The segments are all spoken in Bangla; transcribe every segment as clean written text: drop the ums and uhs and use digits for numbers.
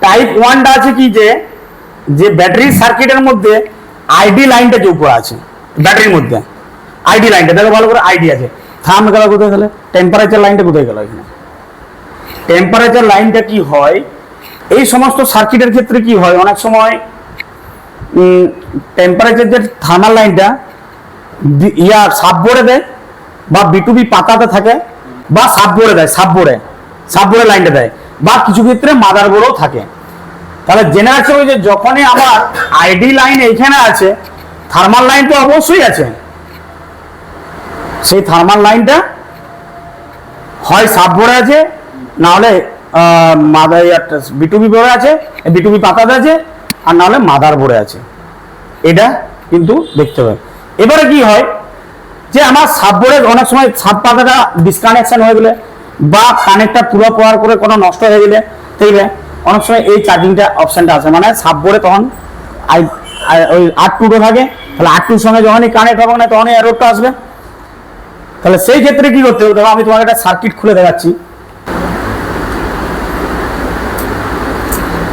টাইপ 1টা আছে কি যে যে ব্যাটারি সার্কিটের মধ্যে আইডি লাইনটা যোগ করা আছে ব্যাটারির মধ্যে আইডি লাইনটা দেখো ভালো করে আইডি আছে থাম গেল কোথায় গেলে টেম্পারেচার লাইনটা কোথায় গেল এখানে টেম্পারেচার লাইনটা কি হয় এই সমস্ত সার্কিটের ক্ষেত্রে কি হয় অনেক সময় টেম্পারেচার যে থার্মাল লাইনটা সাববোর্ডে দেয় বা বিটুবি পাতাতে থাকে বা সাববোর্ডে দেয় সাববোর্ডে লাইনটা দেয় বা কিছু ক্ষেত্রে মাদারবোর্ডও থাকে তাহলে জেনে রাখতে হবে যে যখনই আমার আইডি লাইন এইখানে আছে থার্মাল লাইন তো অবশ্যই আছে সেই থার্মাল লাইনটা হয় সাববোর্ডে আছে না হলে বিটুবি বোর্ডে আছে বিটুবি পাতাতে আছে আর না হলে মাদারবোর্ডে আছে এটা কিন্তু দেখতে হবে এবারে কি হয় যে আমার সাববোর্ডে অনেক সময় সাব পাতাটা ডিসকানেকশন হয়ে গেলে বা কানেক্টর পুরো পাওয়ার করে কোনো নষ্ট হয়ে গেলে দেখবে অনেক সময় এই চার্জিংটা অপশনটা আছে মানে সাববোর্ডে তখন ওই R2 থাকে তাহলে R2 সঙ্গে যখনই কানেক্ট হবে না তখনই এররটা আসবে তাহলে সেই ক্ষেত্রে কি করতে হবে দেখো আমি তোমাকে একটা সার্কিট খুলে দেখাচ্ছি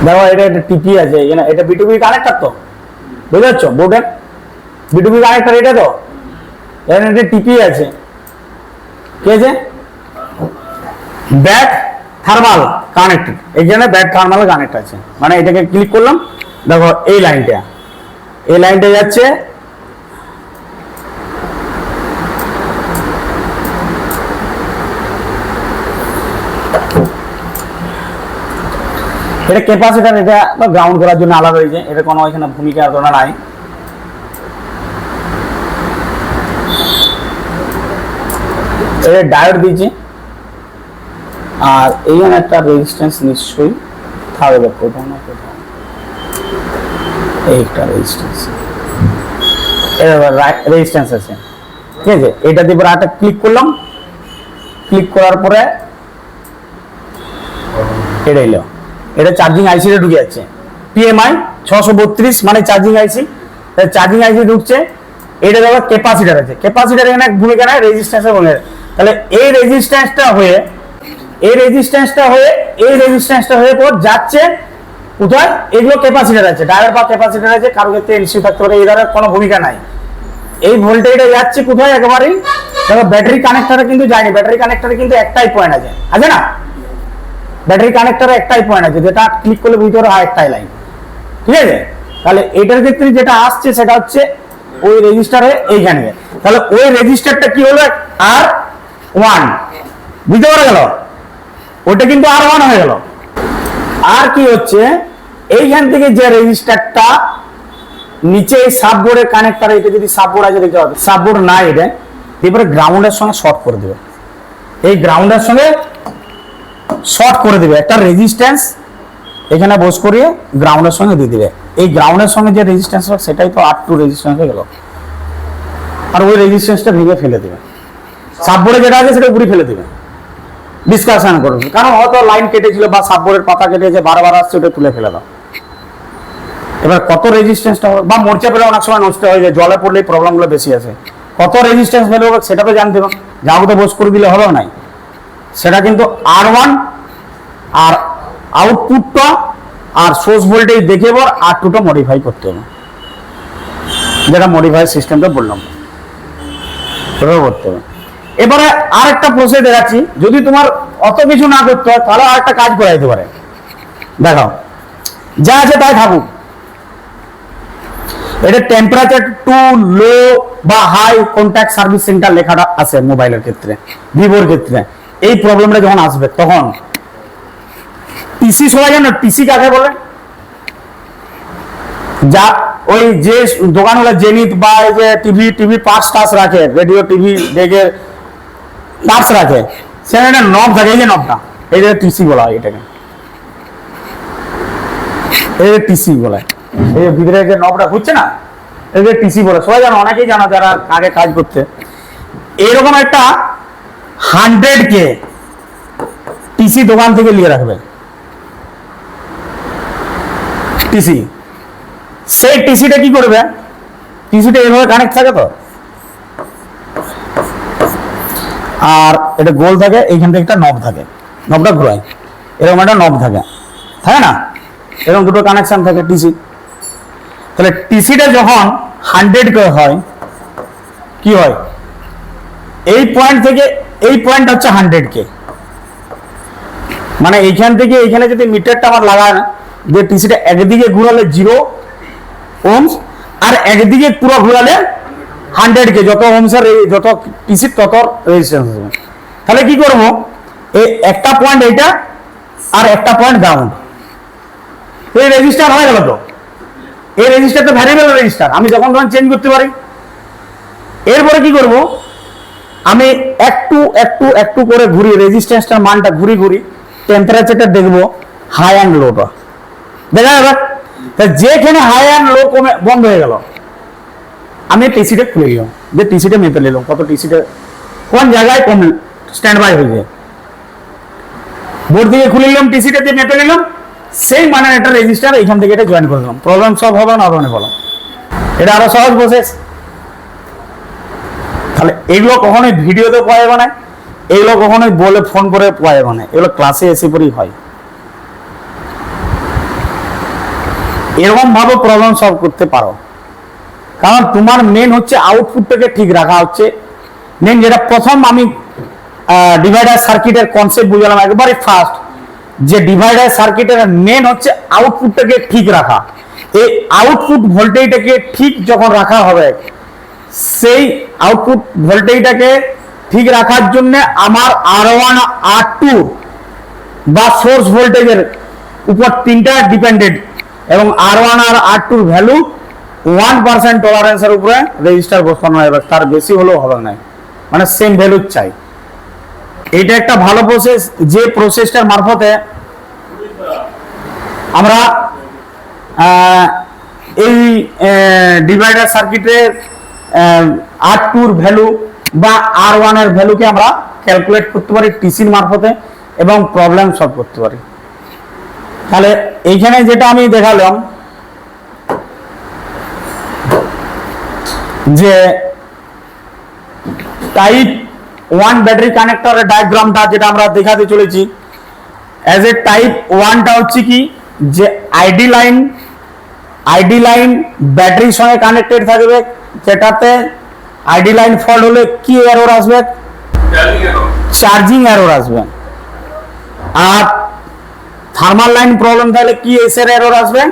দেখো এটা একটা টিপি আছে এটা বিটুবি কানেক্টর তো বুঝতে পারছো বোর্ডের বিটুবি কানেক্টর এটা তো এখানে একটা টিপি আছে কি আছে ব্যাক থার্মাল কানেক্টর এইখানে ব্যাক থার্মাল কানেক্ট আছে মানে এটাকে ক্লিক করলাম দেখো এই লাইনটা যাচ্ছে এটা ক্যাপাসিটর এটা গ্রাউন্ড করার জন্য আলাদা হয়েছে এটা কোনো এখানে ভূমিকা তোলা নাই এটা ডায়োড দিয়েছে আর এইখানে একটা রেজিস্ট্যান্স নিশ্চয়ই থাকবে কোথাও না কোথাও এইটা রেজিস্ট্যান্স রেজিস্ট্যান্স আছে ঠিক আছে এটা দিয়ে এবার একটা ক্লিক করলাম ক্লিক করার পরে এটা এলো এটা চার্জিং আইসি তে ঢুকে যাচ্ছে PMI 632 মানে চার্জিং আইসি ঢুকছে এটা দেখো ক্যাপাসিটর আছে ক্যাপাসিটর এখানে ভূমিকা নাই রেজিস্ট্যান্সের বলে তাহলে এই রেজিস্ট্যান্সটা হয়ে পর যাচ্ছে কোথায় এগুলো ক্যাপাসিটর আছে ডায়োড বা ক্যাপাসিটর আছে কারো ক্ষেত্রে এলসি থাকতে পারে এর কোনো ভূমিকা নাই এই ভোল্টেজটা যাচ্ছে কোথায় একেবারেই দেখো ব্যাটারি কানেক্টরে কিন্তু যায়নি ব্যাটারি কানেক্টরে কিন্তু একটাই পয়েন্ট আছে না ব্যাটারি কানেক্টরে একটাই পয়েন্ট আছে যেটা ক্লিক করলে ভিতরে একটাই লাইন ঠিক আছে তাহলে এটার ক্ষেত্রে যেটা আসছে সেটা হচ্ছে ওই রেজিস্টারে এইখানে তাহলে ওই রেজিস্টারটা কি হলো R1 বুঝতে পারা গেল ওটা কিন্তু R1 হয়ে গেল আর কি হচ্ছে এইখান থেকে যে রেজিস্টারটা নিচে এই সাববোর্ডের কানেক্টর এটা যদি সাববোর্ড আছে দেখতে পাবে সাববোর্ড না এটা এবারে গ্রাউন্ডের সঙ্গে শর্ট করে দেবে এই গ্রাউন্ডের সঙ্গে শর্ট করে দেবে একটা রেজিস্ট্যান্স এখানে বস করিয়ে গ্রাউন্ডের সঙ্গে দিয়ে দিবে এই গ্রাউন্ডের সঙ্গে যে রেজিস্ট্যান্স সেটাই তো R2 রেজিস্ট্যান্স হয়ে গেল আর ওই রেজিস্ট্যান্সটা ভেঙে ফেলে দেবে সাববোর্ডে যেটা আছে সেটা পুরি ফেলে দেবে ডিসকাশন করবে কারণ হয়তো লাইন কেটেছিল বা সাববোর্ডের পাতা কেটেছে বারবার আসছে ওটা তুলে ফেলে দাও এবার কত রেজিস্ট্যান্সটা হবে বা মোর্চা পেলে অনেক সময় নষ্ট হয়ে যায় জলে পড়লে প্রবলেমগুলো বেশি আছে কত রেজিস্ট্যান্স ভ্যালু হবে সেটা তো জানতে হবে যাবো বস করে দিলে হবে নাই সেটা কিন্তু R1 আর আউটপুটটা আর সোর্স ভোল্টেজ দেখে এবার R2টা মডিফাই করতে হবে যেটা মডিফাই সিস্টেমটা বললাম সেটাও করতে হবে এবারে আরেকটা প্রসেস দেখাচ্ছি যদি তোমার অত কিছু না করতে হয় তাহলে আরেকটা কাজ করা যেতে পারে দেখো যা আছে তাই থাকুক এটা টেম্পারেচার টু লো বা হাই কন্ট্যাক্ট সার্ভিস সেন্টার লেখাটা আছে মোবাইলের ক্ষেত্রে ভিভোর ক্ষেত্রে এই প্রবলেমটা যখন আসবে তখন টিসি সবাই জানো টিসি কাকে বলে যা ওই যে দোকানগুলো জেনিথ বা এই যে টিভি পার্টস টাস রাখে রেডিও টিভি দেখে পার্টস রাখে সেখানে একটা নব থাকে এই যে নবটা এই যে টিসি বলা হয় এটাকে এই যে টিসি বলা হয় এই যে ভিতরে যে নবটা ঘুরছে না এই যে টিসি বলে সবাই জানো অনেকেই জানো যারা আগে কাজ করতে এইরকম একটা 100K টিসি দোকান থেকে নিয়ে রাখবে টিসি সেই টিসিটা কি করবে টিসিটা এইভাবে কানেক্ট থাকে তো আর এটা গোল থাকে এইখান থেকে একটা নব থাকে নবটা ঘোরায় এরকম একটা নব থাকে তাই না এরকম দুটো কানেকশন থাকে টিসি। তাহলে টিসিটা যখন 100 কে হয় কি হয়, এই পয়েন্ট থেকে এই পয়েন্ট হচ্ছে 100 কে, মানে এইখান থেকে এইখানে যদি মিটারটা আমার লাগায় না, যে টিসিটা একদিকে ঘুরালে 0 ওহমস আর একদিকে পুরো ঘুরালে 100 কে, যত ওহমসের যত টিসির তত রেজিস্ট্যান্স হবে। তাহলে কি করব, এই একটা পয়েন্ট এইটা আর একটা পয়েন্ট গ্রাউন্ড, এই রেজিস্টার হয়ে গেল। তো এই রেজিস্টার তো ভ্যারিয়েবল রেজিস্টার, আমি যখন তখন চেঞ্জ করতে পারি। এরপরে কি করব, আমি একটু একটু একটু করে ঘুরি রেজিস্ট্যান্সটার মানটা ঘুরি ঘুরি টেম্পারেচারটা দেখবো হাই অ্যান্ড লোটা দেখা যাবে। যেখানে হাই অ্যান্ড লো কমে বন্ধ হয়ে গেল, আমি টিসিটা খুলে নিলাম, যে টিসিটা মেপে নিলাম কত টিসিটা কোন জায়গায় কম স্ট্যান্ড বাই হয়ে যায়, বোর্ড থেকে খুলে নিলাম টিসিটা দিয়ে মেপে নিলাম, সেই মানে একটা রেজিস্টার এখান থেকে এটা জয়েন করে দিলাম, প্রবলেম সলভ হবে না ধরনের বলো। এটা আরো সহজ প্রসেস। তাহলে এগুলো কখনোই ভিডিওতে পাওয়া যাবে না, এগুলো কখনোই বলে ফোন করে পাওয়া যাবে না, এগুলো ক্লাসে এসে পরেই হয়। এরকম ভাবে প্রবলেম সলভ করতে পারো, কারণ তোমার মেন হচ্ছে আউটপুটটাকে ঠিক রাখা হচ্ছে মেন। যেটা প্রথম আমি ডিভাইডার সার্কিটের কনসেপ্ট বুঝলাম একবারে ফার্স্ট, যে ডিভাইডার সার্কিটের মেন হচ্ছে আউটপুটটাকে ঠিক রাখা। এই আউটপুট ভোল্টেজটাকে ঠিক যখন রাখা হবে, সেই আউটপুট ভোল্টেজটাকে ঠিক রাখার জন্য আমার R1 R2 বা সোর্স ভোল্টেজের উপর তিনটা ডিপেন্ডেন্ট, এবং R1 আর R2 ভ্যালু 1% টলারেন্সের উপরে রেজিস্টার বসানো হবে, তার বেশি হলেও হবে না, মানে সেম ভ্যালু চাই। এটা একটা ভালো প্রসেস, যে প্রসেসটার মারফতে আমরা এই ডিভাইডার সার্কিটের R2 ভ্যালু বা R1 এর ভ্যালুকে আমরা ক্যালকুলেট করতে পারি টিসির মারফতে এবং প্রবলেম সলভ করতে পারি। তাহলে এইখানে যেটা আমি দেখালাম যে টাইপ 1 ব্যাটারি কানেক্টরের ডায়াগ্রামটা যেটা আমরা দেখাতে চলেছি, অ্যাজ এ টাইপ 1টা হচ্ছে কি, যে আইডি লাইন ব্যাটারির সঙ্গে কানেক্টেড থাকবে, যেটাতে আইডি লাইন ফল্ট হলে কি এরর আসবে, চার্জিং এরর আসবে। আর থার্মাল লাইন প্রবলেম থাকলে কি এসের এরর আসবে,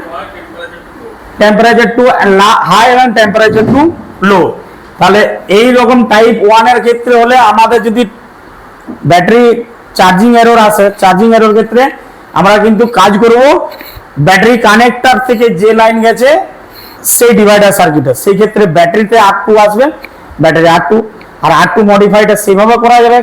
টেম্পারেচার টু হাই এবং টেম্পারেচার টু লো। তাহলে এই রকম টাইপ 1 এর ক্ষেত্রে হলে আমাদের যদি ব্যাটারি চার্জিং এরর আসে, চার্জিং এরর ক্ষেত্রে আমরা কিন্তু কাজ করব ব্যাটারি কানেক্টর থেকে যে লাইন গেছে সেই ডিভাইডার সার্কিটে, সেই ক্ষেত্রে ব্যাটারিতে R2 আসবে, ব্যাটারি R2 আর R2 মডিফাইডটা সেভাবে করা যাবে